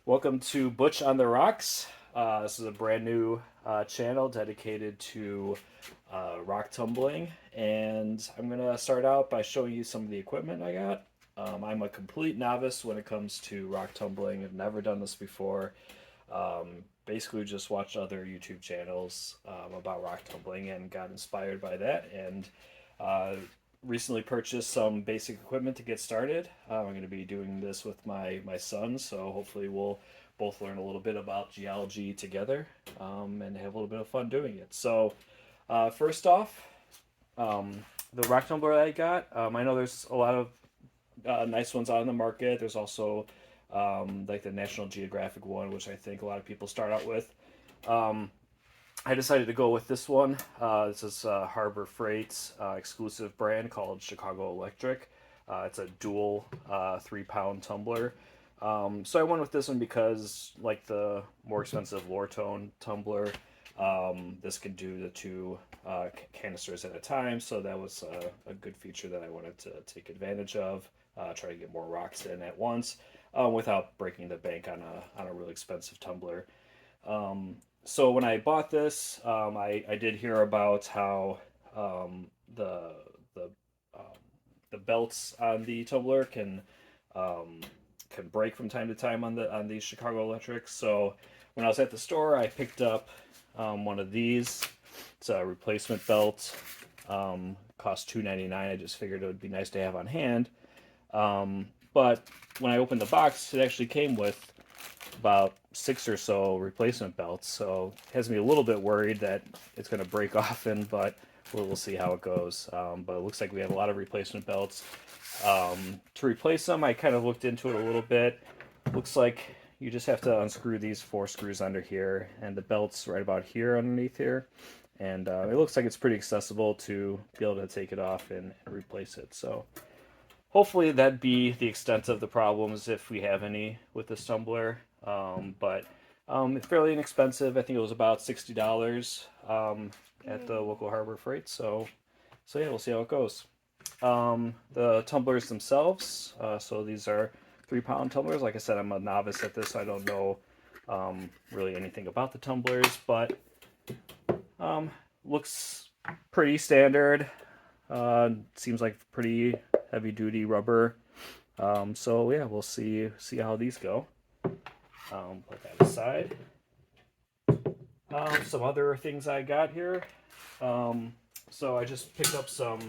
Welcome to Butch on the Rocks. This is a brand new channel dedicated to rock tumbling, and I'm gonna start out by showing you some of the equipment I got. I'm a complete novice when it comes to rock tumbling. I've never done this before. Basically, just watched other YouTube channels about rock tumbling and got inspired by that, and uh, recently purchased some basic equipment to get started. I'm going to be doing this with my son, so hopefully we'll both learn a little bit about geology together and have a little bit of fun doing it. So, first off, um, the rock tumbler I got, I know there's a lot of nice ones out in the market. There's also like the National Geographic one, which I think a lot of people start out with. Um, I decided to go with this one. This is Harbor Freight's exclusive brand called Chicago Electric. It's a dual 3 pound tumbler. So I went with this one because, like the more expensive Lortone tumbler, this can do the two canisters at a time. So that was a good feature that I wanted to take advantage of. Try to get more rocks in at once without breaking the bank on a really expensive tumbler. So when I bought this, I did hear about how um, the the um, the belts on the tumbler um, can break from time to time on these Chicago Electrics. So when I was at the store, I picked up one of these. It's a replacement belt. Cost $2.99. I just figured it would be nice to have on hand. But when I opened the box, it actually came with about six or so replacement belts, so it has me a little bit worried that it's going to break often, but we'll see how it goes. But it looks like we have a lot of replacement belts. To replace them, I kind of looked into it a little bit. Looks like you just have to unscrew these four screws under here, and the belt's right about here underneath here. And it looks like it's pretty accessible to be able to take it off and replace it. So hopefully that'd be the extent of the problems if we have any with this tumbler. But it's fairly inexpensive. I think it was about $60 at the local Harbor Freight. So yeah, we'll see how it goes. The tumblers themselves. So these are 3 pound tumblers. Like I said, I'm a novice at this, so I don't know really anything about the tumblers, but um, looks pretty standard. Seems like pretty heavy duty rubber. So yeah, we'll see how these go. Put that aside. Some other things I got here. So I just picked up some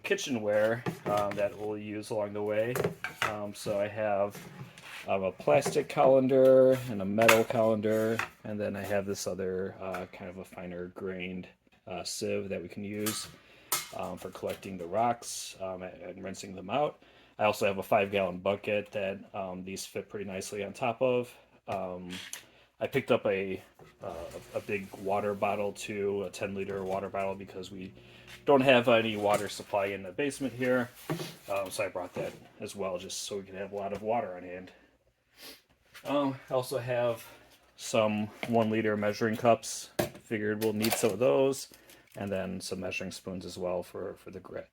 kitchenware that we'll use along the way. So I have a plastic colander and a metal colander, and then I have this other kind of a finer grained sieve that we can use for collecting the rocks and rinsing them out. I also have a 5 gallon bucket that these fit pretty nicely on top of. Um, I picked up a big water bottle too, a 10-liter water bottle, because we don't have any water supply in the basement here. So I brought that as well, just so we can have a lot of water on hand. I also have some 1 liter measuring cups. Figured we'll need some of those, and then some measuring spoons as well for the grit.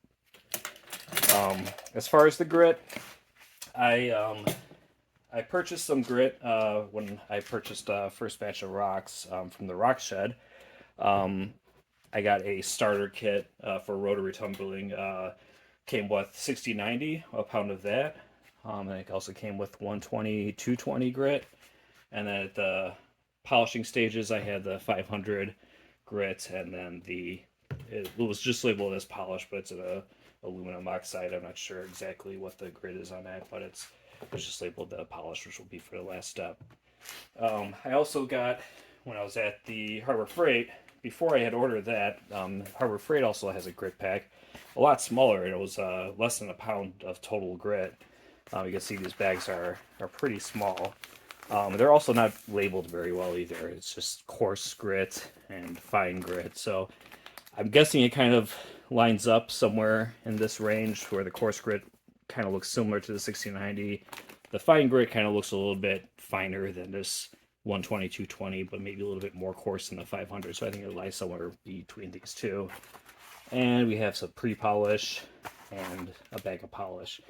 As far as the grit, I purchased some grit when I purchased first batch of rocks from the rock shed. Um, I got a starter kit for rotary tumbling. Came with 60/90, a pound of that. And it also came with 120, 220 grit. And then at the polishing stages, I had the 500 grit, and then it was just labeled as polished, but it's an aluminum oxide. I'm not sure exactly what the grit is on that, but it's just labeled the polish, which will be for the last step. I also got, when I was at the Harbor Freight, before I had ordered that, Harbor Freight also has a grit pack, a lot smaller. It was less than a pound of total grit. You can see these bags are pretty small. They're also not labeled very well either. It's just coarse grit and fine grit. So I'm guessing it kind of lines up somewhere in this range where the coarse grit kind of looks similar to the 60/90. The fine grit kind of looks a little bit finer than this 120, 220, but maybe a little bit more coarse than the 500. So I think it lies somewhere between these two. And we have some pre-polish and a bag of polish.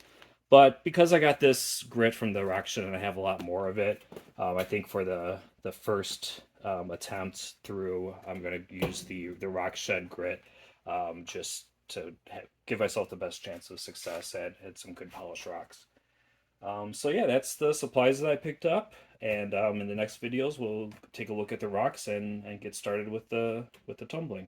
But because I got this grit from the rock shed and I have a lot more of it, I think for the first attempt through, I'm going to use the rock shed grit just to give myself the best chance of success at some good polished rocks. So yeah, that's the supplies that I picked up, and in the next videos we'll take a look at the rocks and get started with the tumbling.